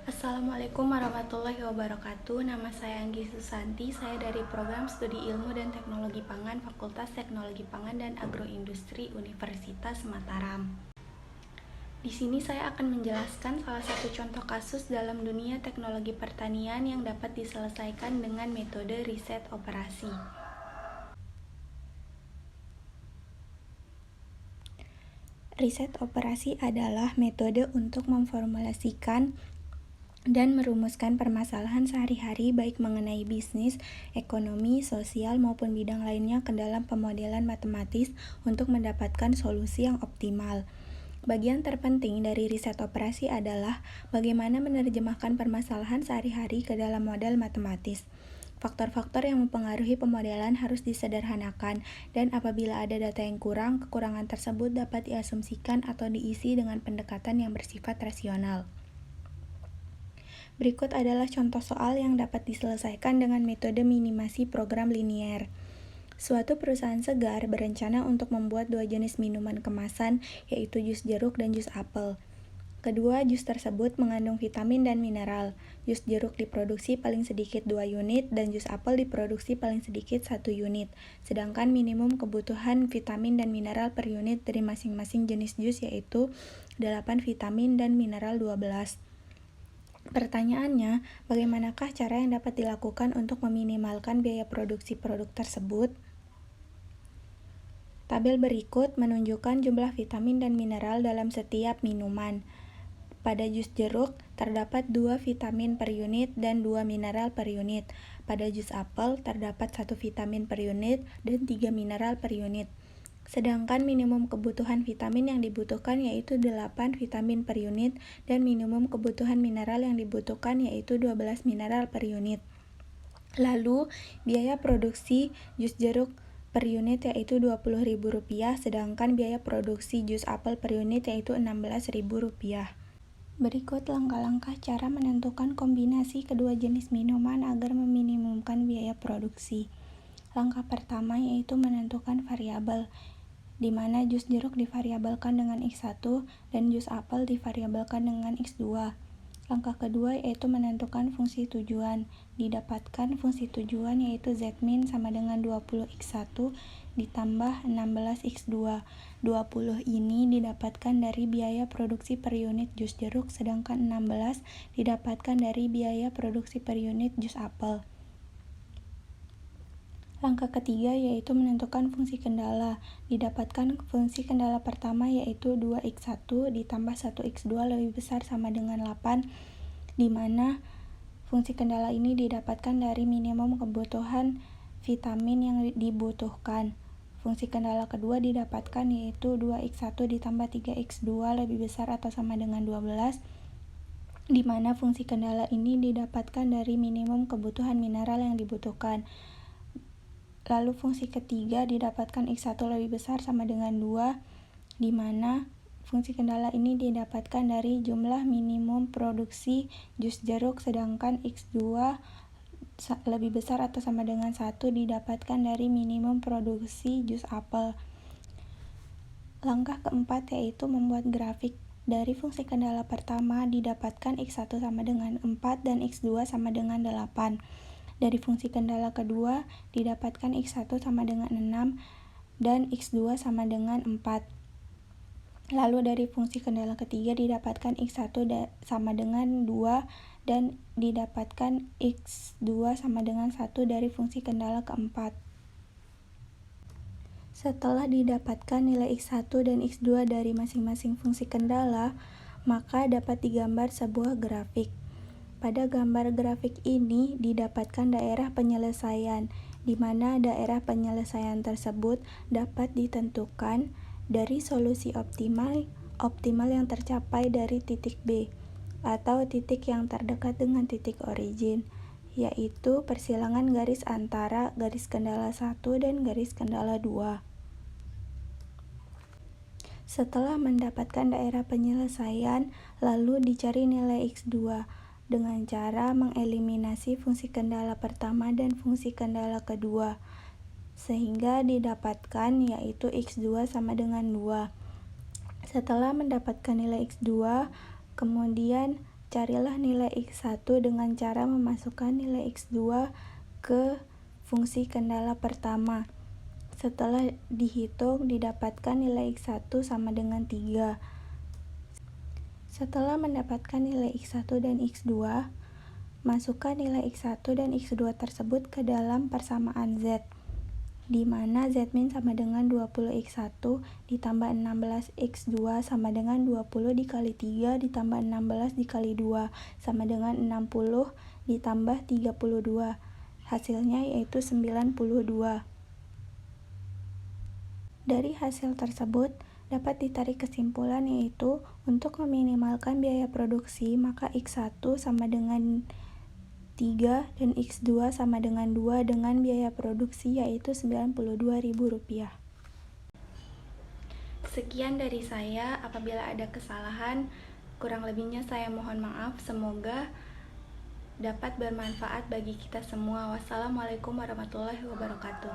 Assalamualaikum warahmatullahi wabarakatuh. Nama saya Anggi Susanti. Saya dari Program Studi Ilmu dan Teknologi Pangan Fakultas Teknologi Pangan dan Agroindustri Universitas Mataram. Di sini saya akan menjelaskan salah satu contoh kasus dalam dunia teknologi pertanian yang dapat diselesaikan dengan metode riset operasi. Riset operasi adalah metode untuk memformulasikan dan merumuskan permasalahan sehari-hari baik mengenai bisnis, ekonomi, sosial, maupun bidang lainnya ke dalam pemodelan matematis untuk mendapatkan solusi yang optimal. Bagian terpenting dari riset operasi adalah bagaimana menerjemahkan permasalahan sehari-hari ke dalam model matematis. Faktor-faktor yang mempengaruhi pemodelan harus disederhanakan, dan apabila ada data yang kurang, kekurangan tersebut dapat diasumsikan atau diisi dengan pendekatan yang bersifat rasional. Berikut adalah contoh soal yang dapat diselesaikan dengan metode minimasi program linier. Suatu perusahaan segar berencana untuk membuat dua jenis minuman kemasan, yaitu jus jeruk dan jus apel. Kedua jus tersebut mengandung vitamin dan mineral. Jus jeruk diproduksi paling sedikit 2 unit dan jus apel diproduksi paling sedikit 1 unit. Sedangkan minimum kebutuhan vitamin dan mineral per unit dari masing-masing jenis jus yaitu 8 vitamin dan mineral 12. Pertanyaannya, bagaimanakah cara yang dapat dilakukan untuk meminimalkan biaya produksi produk tersebut? Tabel berikut menunjukkan jumlah vitamin dan mineral dalam setiap minuman. Pada jus jeruk, terdapat 2 vitamin per unit dan 2 mineral per unit. Pada jus apel, terdapat 1 vitamin per unit dan 3 mineral per unit. Sedangkan minimum kebutuhan vitamin yang dibutuhkan yaitu 8 vitamin per unit dan minimum kebutuhan mineral yang dibutuhkan yaitu 12 mineral per unit. Lalu, biaya produksi jus jeruk per unit yaitu Rp20.000, sedangkan biaya produksi jus apel per unit yaitu Rp16.000. Berikut langkah-langkah cara menentukan kombinasi kedua jenis minuman agar meminimumkan biaya produksi. Langkah pertama yaitu menentukan variabel, di mana jus jeruk divariabelkan dengan X1 dan jus apel divariabelkan dengan X2. Langkah kedua yaitu menentukan fungsi tujuan. Didapatkan fungsi tujuan yaitu Z min sama dengan 20X1 ditambah 16X2. 20 ini didapatkan dari biaya produksi per unit jus jeruk, sedangkan 16 didapatkan dari biaya produksi per unit jus apel. Langkah ketiga yaitu menentukan fungsi kendala. Didapatkan fungsi kendala pertama yaitu 2x1 ditambah 1x2 lebih besar sama dengan 8, di mana fungsi kendala ini didapatkan dari minimum kebutuhan vitamin yang dibutuhkan. Fungsi kendala kedua didapatkan yaitu 2x1 ditambah 3x2 lebih besar atau sama dengan 12, di mana fungsi kendala ini didapatkan dari minimum kebutuhan mineral yang dibutuhkan. Lalu fungsi ketiga didapatkan X1 lebih besar sama dengan 2, di mana fungsi kendala ini didapatkan dari jumlah minimum produksi jus jeruk, sedangkan X2 lebih besar atau sama dengan 1 didapatkan dari minimum produksi jus apel. Langkah keempat yaitu membuat grafik. Dari fungsi kendala pertama didapatkan X1 sama dengan 4 dan X2 sama dengan 8. Dari fungsi kendala kedua didapatkan X1 sama dengan 6 dan X2 sama dengan 4. Lalu dari fungsi kendala ketiga didapatkan X1 sama dengan 2 dan didapatkan X2 sama dengan 1 dari fungsi kendala keempat. Setelah didapatkan nilai X1 dan X2 dari masing-masing fungsi kendala, maka dapat digambar sebuah grafik. Pada gambar grafik ini didapatkan daerah penyelesaian, di mana daerah penyelesaian tersebut dapat ditentukan dari solusi optimal yang tercapai dari titik B, atau titik yang terdekat dengan titik origin, yaitu persilangan garis antara garis kendala 1 dan garis kendala 2. Setelah mendapatkan daerah penyelesaian, lalu dicari nilai X2 dengan cara mengeliminasi fungsi kendala pertama dan fungsi kendala kedua, sehingga didapatkan yaitu X2 sama dengan 2. Setelah mendapatkan nilai X2, kemudian Carilah nilai X1 dengan cara memasukkan nilai X2 ke fungsi kendala pertama. Setelah dihitung, didapatkan nilai X1 sama dengan 3. Setelah mendapatkan nilai X1 dan X2, masukkan nilai X1 dan X2 tersebut ke dalam persamaan Z, di mana Z min sama dengan 20X1 ditambah 16X2 sama dengan 20 dikali 3 ditambah 16 dikali 2 sama dengan 60 ditambah 32. Hasilnya yaitu 92. Dari hasil tersebut, dapat ditarik kesimpulan yaitu untuk meminimalkan biaya produksi, maka X1 sama dengan 3 dan X2 sama dengan 2 dengan biaya produksi yaitu Rp92.000. Sekian dari saya, apabila ada kesalahan, kurang lebihnya saya mohon maaf. Semoga dapat bermanfaat bagi kita semua. Wassalamualaikum warahmatullahi wabarakatuh.